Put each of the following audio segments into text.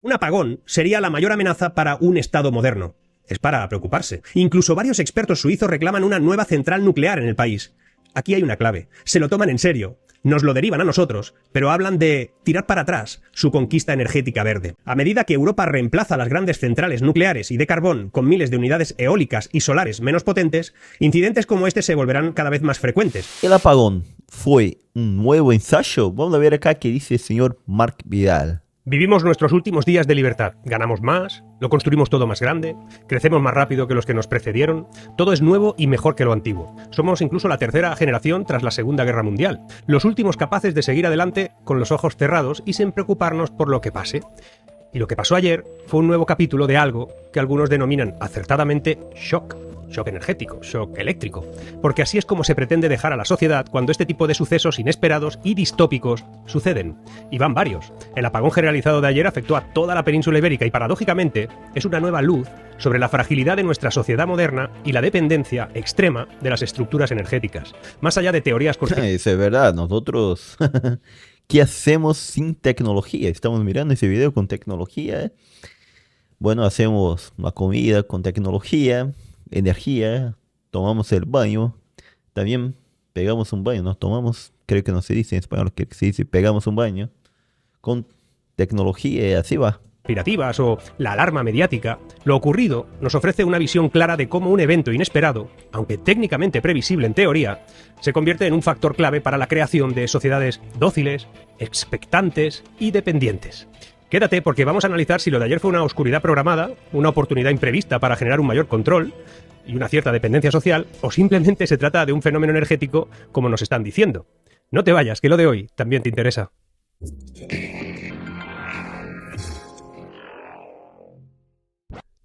Un apagón sería la mayor amenaza para un Estado moderno. Es para preocuparse. Incluso varios expertos suizos reclaman una nueva central nuclear en el país. Aquí hay una clave. Se lo toman en serio. Nos lo derivan a nosotros, pero hablan de tirar para atrás su conquista energética verde. A medida que Europa reemplaza las grandes centrales nucleares y de carbón con miles de unidades eólicas y solares menos potentes, incidentes como este se volverán cada vez más frecuentes. El apagón fue un nuevo ensayo. Vamos a ver acá qué dice el señor Marc Vidal. Vivimos nuestros últimos días de libertad. Ganamos más, lo construimos todo más grande, crecemos más rápido que los que nos precedieron. Todo es nuevo y mejor que lo antiguo. Somos incluso la tercera generación tras la Segunda Guerra Mundial. Los últimos capaces de seguir adelante con los ojos cerrados y sin preocuparnos por lo que pase. Y lo que pasó ayer fue un nuevo capítulo de algo que algunos denominan acertadamente shock. Shock energético, shock eléctrico. Porque así es como se pretende dejar a la sociedad cuando este tipo de sucesos inesperados y distópicos suceden. Y van varios. El apagón generalizado de ayer afectó a toda la península ibérica y paradójicamente es una nueva luz sobre la fragilidad de nuestra sociedad moderna y la dependencia extrema de las estructuras energéticas. Más allá de teorías Eso es verdad, nosotros... ¿Qué hacemos sin tecnología? Estamos mirando ese video con tecnología. Bueno, hacemos la comida con tecnología, energía, tomamos el baño, también pegamos un baño, nos tomamos, creo que no se dice en español, que se dice pegamos un baño, con tecnología y así va. Conspirativas o la alarma mediática, lo ocurrido nos ofrece una visión clara de cómo un evento inesperado, aunque técnicamente previsible en teoría, se convierte en un factor clave para la creación de sociedades dóciles, expectantes y dependientes. Quédate porque vamos a analizar si lo de ayer fue una oscuridad programada, una oportunidad imprevista para generar un mayor control y una cierta dependencia social, o simplemente se trata de un fenómeno energético como nos están diciendo. No te vayas, que lo de hoy también te interesa.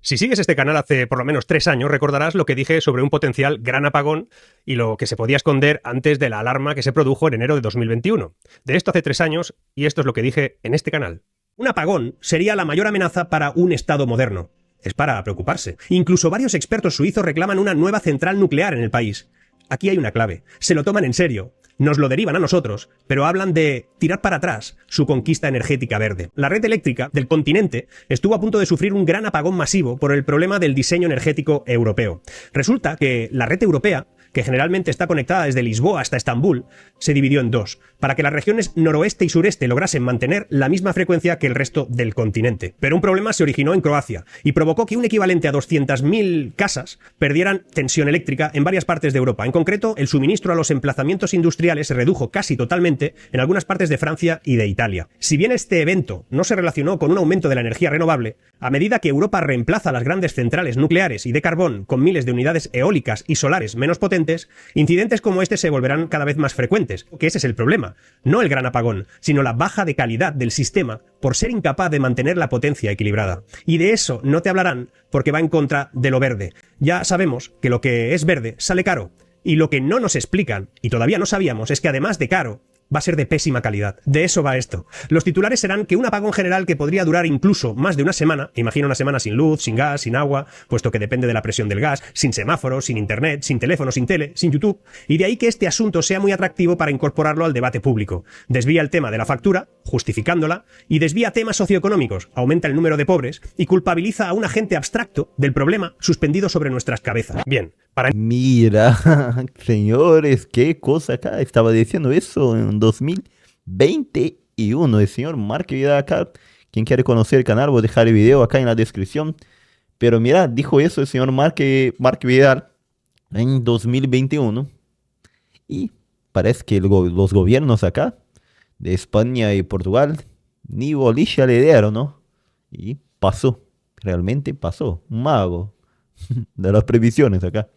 Si sigues este canal hace por lo menos 3 años, recordarás lo que dije sobre un potencial gran apagón y lo que se podía esconder antes de la alarma que se produjo en enero de 2021. De esto hace 3 años, y esto es lo que dije en este canal. Un apagón sería la mayor amenaza para un Estado moderno. Es para preocuparse. Incluso varios expertos suizos reclaman una nueva central nuclear en el país. Aquí hay una clave. Se lo toman en serio. Nos lo derivan a nosotros, pero hablan de tirar para atrás su conquista energética verde. La red eléctrica del continente estuvo a punto de sufrir un gran apagón masivo por el problema del diseño energético europeo. Resulta que la red europea, que generalmente está conectada desde Lisboa hasta Estambul, se dividió en dos, para que las regiones noroeste y sureste lograsen mantener la misma frecuencia que el resto del continente. Pero un problema se originó en Croacia y provocó que un equivalente a 200.000 casas perdieran tensión eléctrica en varias partes de Europa. En concreto, el suministro a los emplazamientos industriales se redujo casi totalmente en algunas partes de Francia y de Italia. Si bien este evento no se relacionó con un aumento de la energía renovable, a medida que Europa reemplaza las grandes centrales nucleares y de carbón con miles de unidades eólicas y solares menos potentes, incidentes como este se volverán cada vez más frecuentes, que ese es el problema. No el gran apagón, sino la baja de calidad del sistema por ser incapaz de mantener la potencia equilibrada. Y de eso no te hablarán porque va en contra de lo verde. Ya sabemos que lo que es verde sale caro. Y lo que no nos explican, y todavía no sabíamos, es que además de caro, va a ser de pésima calidad. De eso va esto. Los titulares serán que un apagón general que podría durar incluso más de una semana, imagina una semana sin luz, sin gas, sin agua, puesto que depende de la presión del gas, sin semáforos, sin internet, sin teléfono, sin tele, sin YouTube, y de ahí que este asunto sea muy atractivo para incorporarlo al debate público. Desvía el tema de la factura, justificándola, y desvía temas socioeconómicos, aumenta el número de pobres, y culpabiliza a un agente abstracto del problema suspendido sobre nuestras cabezas. Bien, para... Mira, señores, qué cosa acá. Estaba diciendo eso en 2021. El señor Marc Vidal acá. Quien quiere conocer el canal, voy a dejar el video acá en la descripción. Pero mira, dijo eso el señor Marc Vidal en 2021. Y parece que los gobiernos acá, de España y Portugal, ni bolilla le dieron, ¿no? Y pasó, realmente pasó. Un mago de las previsiones acá.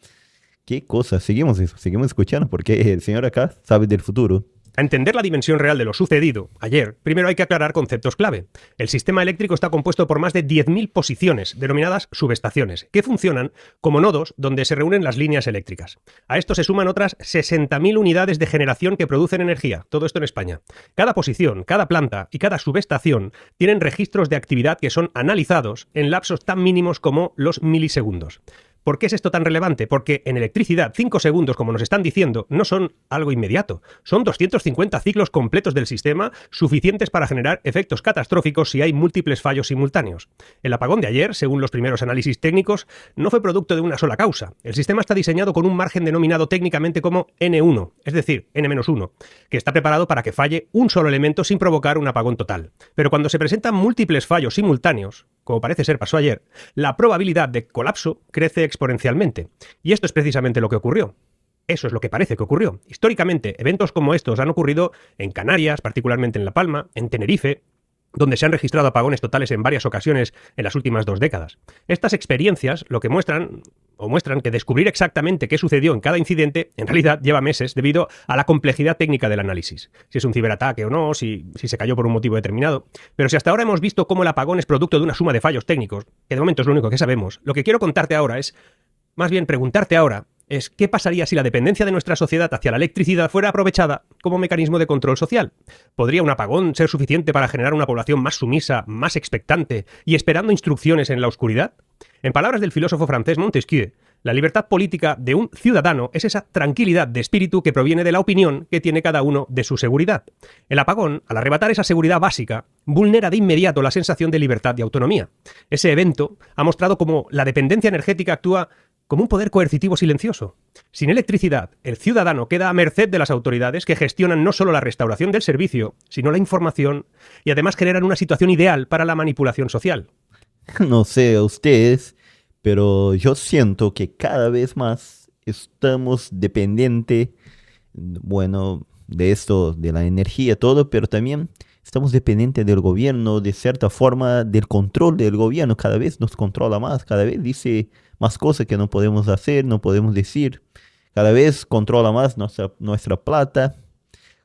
Qué cosa, seguimos escuchando porque el señor acá sabe del futuro. A entender la dimensión real de lo sucedido ayer, primero hay que aclarar conceptos clave. El sistema eléctrico está compuesto por más de 10.000 posiciones, denominadas subestaciones, que funcionan como nodos donde se reúnen las líneas eléctricas. A esto se suman otras 60.000 unidades de generación que producen energía, todo esto en España. Cada posición, cada planta y cada subestación tienen registros de actividad que son analizados en lapsos tan mínimos como los milisegundos. ¿Por qué es esto tan relevante? Porque en electricidad, 5 segundos, como nos están diciendo, no son algo inmediato. Son 250 ciclos completos del sistema, suficientes para generar efectos catastróficos si hay múltiples fallos simultáneos. El apagón de ayer, según los primeros análisis técnicos, no fue producto de una sola causa. El sistema está diseñado con un margen denominado técnicamente como N1, es decir, N-1, que está preparado para que falle un solo elemento sin provocar un apagón total. Pero cuando se presentan múltiples fallos simultáneos, como parece ser pasó ayer, la probabilidad de colapso crece exponencialmente. Y esto es precisamente lo que ocurrió. Eso es lo que parece que ocurrió. Históricamente, eventos como estos han ocurrido en Canarias, particularmente en La Palma, en Tenerife, donde se han registrado apagones totales en varias ocasiones en las últimas 2 décadas. Estas experiencias lo que muestran que descubrir exactamente qué sucedió en cada incidente en realidad lleva meses debido a la complejidad técnica del análisis. Si es un ciberataque o no, si se cayó por un motivo determinado. Pero si hasta ahora hemos visto cómo el apagón es producto de una suma de fallos técnicos, que de momento es lo único que sabemos, lo que quiero contarte ahora es, más bien preguntarte ahora, es qué pasaría si la dependencia de nuestra sociedad hacia la electricidad fuera aprovechada como mecanismo de control social. ¿Podría un apagón ser suficiente para generar una población más sumisa, más expectante y esperando instrucciones en la oscuridad? En palabras del filósofo francés Montesquieu, la libertad política de un ciudadano es esa tranquilidad de espíritu que proviene de la opinión que tiene cada uno de su seguridad. El apagón, al arrebatar esa seguridad básica, vulnera de inmediato la sensación de libertad y autonomía. Ese evento ha mostrado cómo la dependencia energética actúa como un poder coercitivo silencioso. Sin electricidad, el ciudadano queda a merced de las autoridades que gestionan no solo la restauración del servicio, sino la información y además generan una situación ideal para la manipulación social. No sé a ustedes, pero yo siento que cada vez más estamos dependientes, bueno, de esto, de la energía, todo, pero también estamos dependientes del gobierno, de cierta forma, del control del gobierno. Cada vez nos controla más, cada vez dice más cosas que no podemos hacer, no podemos decir. Cada vez controla más nuestra plata,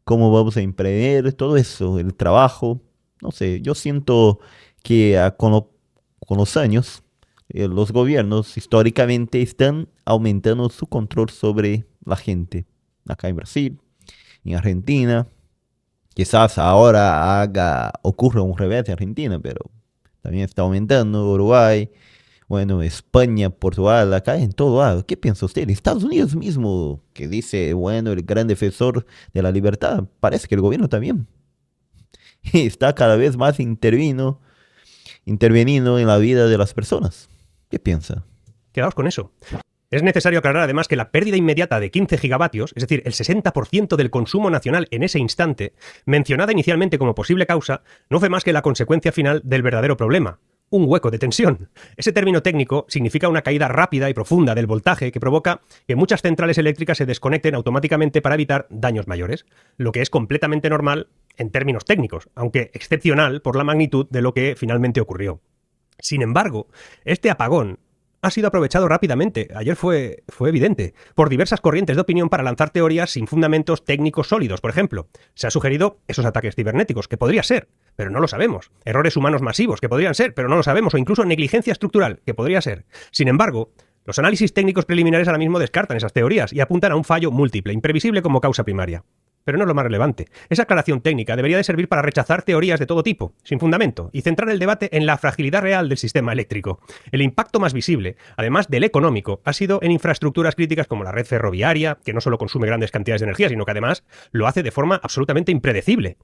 cómo vamos a imprimir, todo eso, el trabajo. No sé, yo siento que con los años, los gobiernos históricamente están aumentando su control sobre la gente. Acá en Brasil, en Argentina. Quizás ahora ocurra un revés en Argentina, pero también está aumentando. Uruguay, bueno, España, Portugal, acá en todo lado. ¿Qué piensa usted? Estados Unidos mismo, que dice, bueno, el gran defensor de la libertad, parece que el gobierno también está cada vez más interviniendo en la vida de las personas. ¿Qué piensa? Quedaos con eso. Es necesario aclarar además que la pérdida inmediata de 15 gigavatios, es decir, el 60% del consumo nacional en ese instante, mencionada inicialmente como posible causa, no fue más que la consecuencia final del verdadero problema, un hueco de tensión. Ese término técnico significa una caída rápida y profunda del voltaje que provoca que muchas centrales eléctricas se desconecten automáticamente para evitar daños mayores, lo que es completamente normal en términos técnicos, aunque excepcional por la magnitud de lo que finalmente ocurrió. Sin embargo, este apagón ha sido aprovechado rápidamente, ayer fue evidente, por diversas corrientes de opinión para lanzar teorías sin fundamentos técnicos sólidos. Por ejemplo, se ha sugerido esos ataques cibernéticos, que podría ser, pero no lo sabemos. Errores humanos masivos, que podrían ser, pero no lo sabemos. O incluso negligencia estructural, que podría ser. Sin embargo, los análisis técnicos preliminares ahora mismo descartan esas teorías y apuntan a un fallo múltiple, imprevisible como causa primaria. Pero no es lo más relevante. Esa aclaración técnica debería de servir para rechazar teorías de todo tipo, sin fundamento, y centrar el debate en la fragilidad real del sistema eléctrico. El impacto más visible, además del económico, ha sido en infraestructuras críticas como la red ferroviaria, que no solo consume grandes cantidades de energía, sino que además lo hace de forma absolutamente impredecible.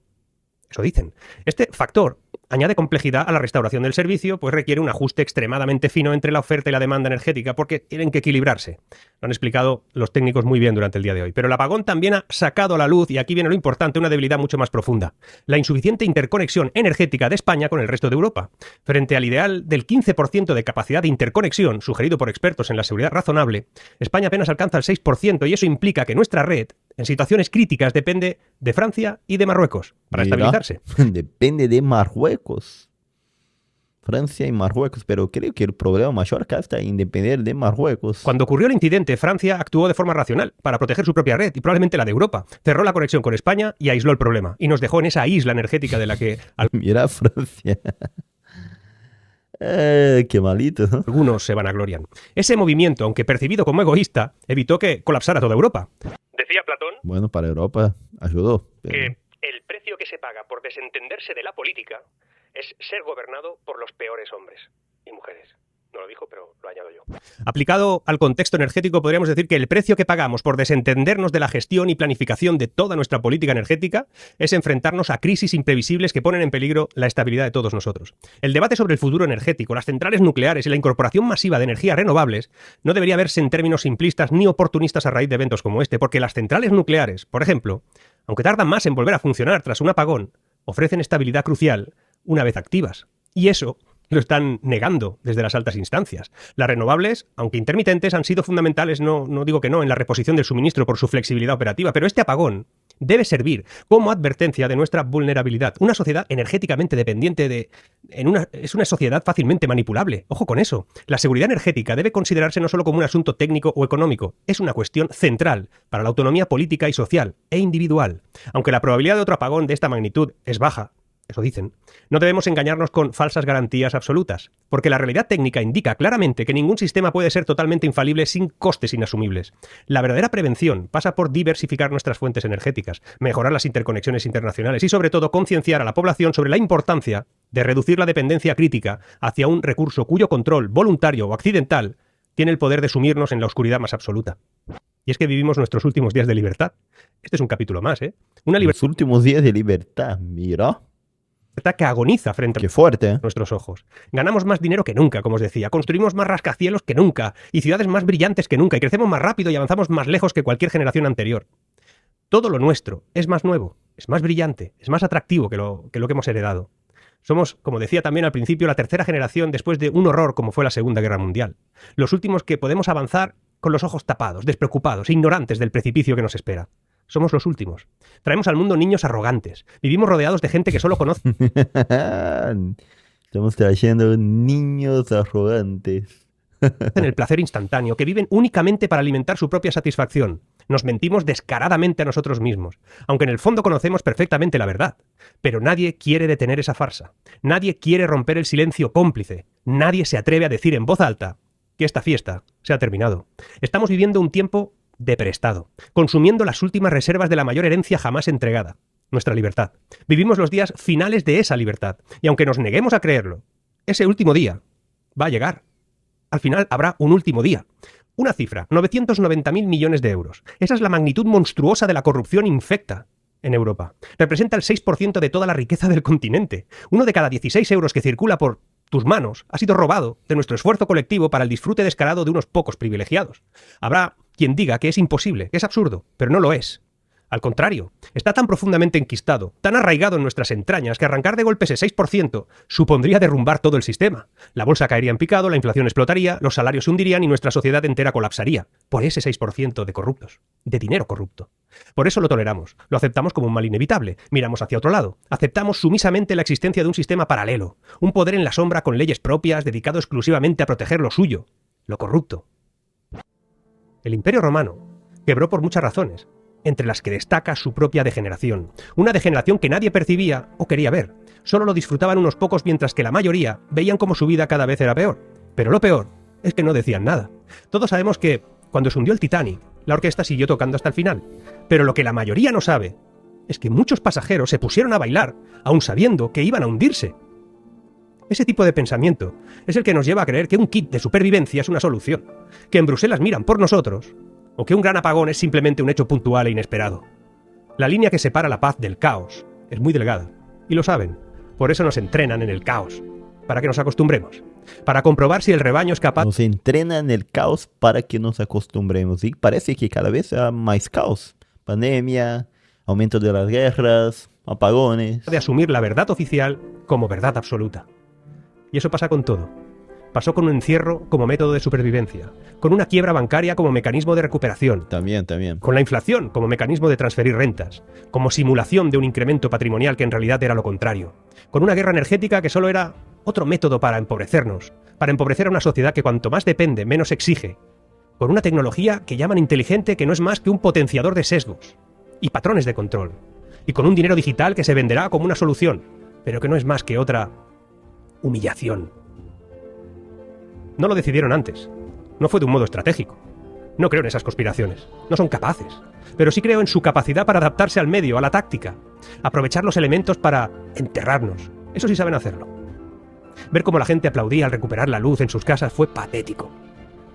Eso dicen. Este factor añade complejidad a la restauración del servicio, pues requiere un ajuste extremadamente fino entre la oferta y la demanda energética, porque tienen que equilibrarse. Lo han explicado los técnicos muy bien durante el día de hoy. Pero el apagón también ha sacado a la luz, y aquí viene lo importante, una debilidad mucho más profunda: la insuficiente interconexión energética de España con el resto de Europa. Frente al ideal del 15% de capacidad de interconexión, sugerido por expertos en la seguridad razonable, España apenas alcanza el 6%, y eso implica que nuestra red, en situaciones críticas, depende de Francia y de Marruecos para estabilizarse. Depende de Marruecos. Francia y Marruecos, pero creo que el problema mayor acá está en depender de Marruecos. Cuando ocurrió el incidente, Francia actuó de forma racional para proteger su propia red y probablemente la de Europa. Cerró la conexión con España y aisló el problema. Y nos dejó en esa isla energética de la que Mira Francia. Qué malito, ¿no? algunos se vanaglorian. Ese movimiento, aunque percibido como egoísta, evitó que colapsara toda Europa. Decía Platón Bueno, para Europa ayudó. Pero... que el precio que se paga por desentenderse de la política es ser gobernado por los peores hombres y mujeres. No lo dijo, pero lo añado yo. Aplicado al contexto energético, podríamos decir que el precio que pagamos por desentendernos de la gestión y planificación de toda nuestra política energética es enfrentarnos a crisis imprevisibles que ponen en peligro la estabilidad de todos nosotros. El debate sobre el futuro energético, las centrales nucleares y la incorporación masiva de energías renovables no debería verse en términos simplistas ni oportunistas a raíz de eventos como este, porque las centrales nucleares, por ejemplo, aunque tardan más en volver a funcionar tras un apagón, ofrecen estabilidad crucial una vez activas. Y eso lo están negando desde las altas instancias. Las renovables, aunque intermitentes, han sido fundamentales, no digo que no, en la reposición del suministro por su flexibilidad operativa, pero este apagón debe servir como advertencia de nuestra vulnerabilidad. Una sociedad energéticamente dependiente es una sociedad fácilmente manipulable. Ojo con eso. La seguridad energética debe considerarse no solo como un asunto técnico o económico, es una cuestión central para la autonomía política y social e individual. Aunque la probabilidad de otro apagón de esta magnitud es baja, eso dicen, no debemos engañarnos con falsas garantías absolutas, porque la realidad técnica indica claramente que ningún sistema puede ser totalmente infalible sin costes inasumibles. La verdadera prevención pasa por diversificar nuestras fuentes energéticas, mejorar las interconexiones internacionales y, sobre todo, concienciar a la población sobre la importancia de reducir la dependencia crítica hacia un recurso cuyo control, voluntario o accidental, tiene el poder de sumirnos en la oscuridad más absoluta. Y es que vivimos nuestros últimos días de libertad. Este es un capítulo más, ¿eh? Los últimos días de libertad, mira. Que agoniza frente a nuestros ojos. Ganamos más dinero que nunca, como os decía, construimos más rascacielos que nunca, y ciudades más brillantes que nunca, y crecemos más rápido y avanzamos más lejos que cualquier generación anterior. Todo lo nuestro es más nuevo, es más brillante, es más atractivo que lo que hemos heredado. Somos, como decía también al principio, la tercera generación después de un horror como fue la Segunda Guerra Mundial. Los últimos que podemos avanzar con los ojos tapados, despreocupados, ignorantes del precipicio que nos espera. Somos los últimos. Traemos al mundo niños arrogantes. Vivimos rodeados de gente que solo conoce. Estamos trayendo niños arrogantes. En el placer instantáneo, que viven únicamente para alimentar su propia satisfacción. Nos mentimos descaradamente a nosotros mismos, aunque en el fondo conocemos perfectamente la verdad. Pero nadie quiere detener esa farsa. Nadie quiere romper el silencio cómplice. Nadie se atreve a decir en voz alta que esta fiesta se ha terminado. Estamos viviendo un tiempo de prestado, consumiendo las últimas reservas de la mayor herencia jamás entregada, nuestra libertad. Vivimos los días finales de esa libertad, y aunque nos neguemos a creerlo, ese último día va a llegar. Al final habrá un último día. Una cifra, 990.000 millones de euros. Esa es la magnitud monstruosa de la corrupción infecta en Europa. Representa el 6% de toda la riqueza del continente. Uno de cada 16 euros que circula por tus manos ha sido robado de nuestro esfuerzo colectivo para el disfrute descarado de unos pocos privilegiados. Habrá quien diga que es imposible, que es absurdo, pero no lo es. Al contrario, está tan profundamente enquistado, tan arraigado en nuestras entrañas, que arrancar de golpe ese 6% supondría derrumbar todo el sistema. La bolsa caería en picado, la inflación explotaría, los salarios se hundirían y nuestra sociedad entera colapsaría. Por ese 6% de corruptos, de dinero corrupto. Por eso lo toleramos, lo aceptamos como un mal inevitable, miramos hacia otro lado, aceptamos sumisamente la existencia de un sistema paralelo, un poder en la sombra con leyes propias dedicado exclusivamente a proteger lo suyo, lo corrupto. El Imperio Romano quebró por muchas razones, entre las que destaca su propia degeneración. Una degeneración que nadie percibía o quería ver. Solo lo disfrutaban unos pocos mientras que la mayoría veían como su vida cada vez era peor. Pero lo peor es que no decían nada. Todos sabemos que cuando se hundió el Titanic, la orquesta siguió tocando hasta el final. Pero lo que la mayoría no sabe es que muchos pasajeros se pusieron a bailar, aun sabiendo que iban a hundirse. Ese tipo de pensamiento es el que nos lleva a creer que un kit de supervivencia es una solución, que en Bruselas miran por nosotros, o que un gran apagón es simplemente un hecho puntual e inesperado. La línea que separa la paz del caos es muy delgada, y lo saben. Por eso nos entrenan en el caos, para que nos acostumbremos, para comprobar si el rebaño es capaz... Nos entrenan en el caos para que nos acostumbremos, y parece que cada vez hay más caos. Pandemia, aumento de las guerras, apagones... de asumir la verdad oficial como verdad absoluta. Y eso pasa con todo. Pasó con un encierro como método de supervivencia, con una quiebra bancaria como mecanismo de recuperación, También. con la inflación como mecanismo de transferir rentas, como simulación de un incremento patrimonial que en realidad era lo contrario, con una guerra energética que solo era otro método para empobrecernos, para empobrecer a una sociedad que cuanto más depende, menos exige, con una tecnología que llaman inteligente que no es más que un potenciador de sesgos y patrones de control, y con un dinero digital que se venderá como una solución, pero que no es más que otra humillación. No lo decidieron antes. No fue de un modo estratégico. No creo en esas conspiraciones. No son capaces. Pero sí creo en su capacidad para adaptarse al medio, a la táctica. Aprovechar los elementos para enterrarnos. Eso sí saben hacerlo. Ver cómo la gente aplaudía al recuperar la luz en sus casas fue patético.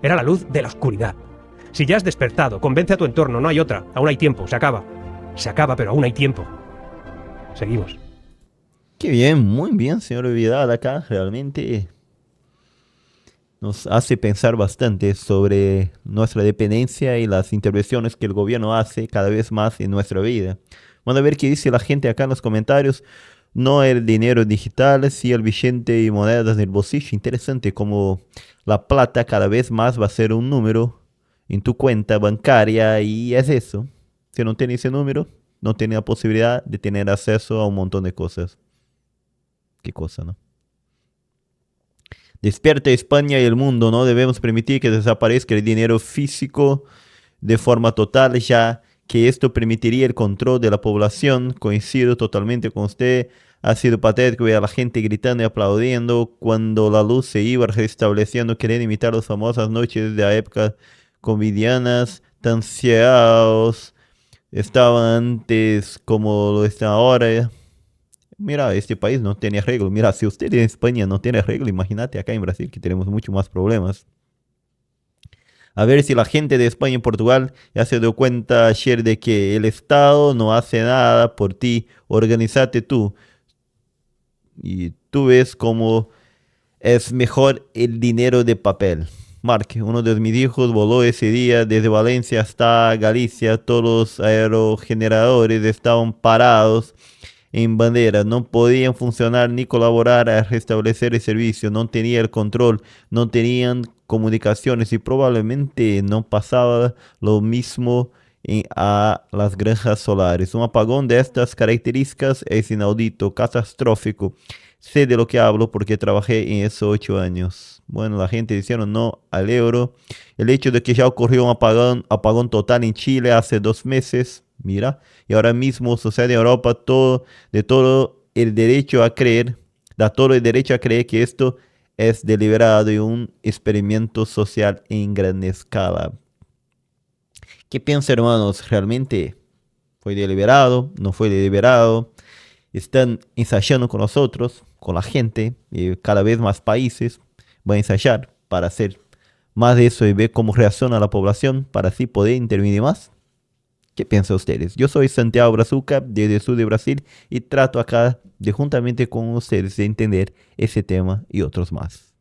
Era la luz de la oscuridad. Si ya has despertado, convence a tu entorno, no hay otra, aún hay tiempo, se acaba. Se acaba, pero aún hay tiempo. Seguimos. Qué bien, muy bien, señor Vidal, acá realmente nos hace pensar bastante sobre nuestra dependencia y las intervenciones que el gobierno hace cada vez más en nuestra vida. Vamos a ver qué dice la gente acá en los comentarios. No el dinero digital, sí el billete y monedas del bolsillo. Interesante como la plata cada vez más va a ser un número en tu cuenta bancaria y es eso. Si no tiene ese número, no tiene la posibilidad de tener acceso a un montón de cosas. Qué cosa, ¿no? Despierta España y el mundo, no debemos permitir que desaparezca el dinero físico de forma total, ya que esto permitiría el control de la población. Coincido totalmente con usted. Ha sido patético ver a la gente gritando y aplaudiendo cuando la luz se iba restableciendo, queriendo imitar las famosas noches de la época covidianas, tan ciegos estaban antes como lo están ahora. Mira, este país no tiene arreglo. Mira, si usted en España no tiene arreglo, imagínate acá en Brasil que tenemos mucho más problemas. A ver si la gente de España y Portugal ya se dio cuenta ayer de que el Estado no hace nada por ti. Organízate tú. Y tú ves cómo es mejor el dinero de papel. Mark, uno de mis hijos, voló ese día desde Valencia hasta Galicia. Todos los aerogeneradores estaban parados en bandera, no podían funcionar ni colaborar a restablecer el servicio, no tenía el control, no tenían comunicaciones y probablemente no pasaba lo mismo a las granjas solares. Un apagón de estas características es inaudito, catastrófico. Sé de lo que hablo porque trabajé en esos 8 años. Bueno, la gente dijeron no al euro. El hecho de que ya ocurrió un apagón total en Chile hace 2 meses. Mira, y ahora mismo sucede en Europa todo el derecho a creer, da todo el derecho a creer que esto es deliberado y un experimento social en gran escala. ¿Qué piensan, hermanos? ¿Realmente fue deliberado? ¿No fue deliberado? Están ensayando con nosotros, con la gente, y cada vez más países van a ensayar para hacer más de eso y ver cómo reacciona la población para así poder intervenir más. ¿Qué piensan ustedes? Yo soy Santiago Brazuca, desde el sur de Brasil, y trato acá de juntamente con ustedes de entender ese tema y otros más.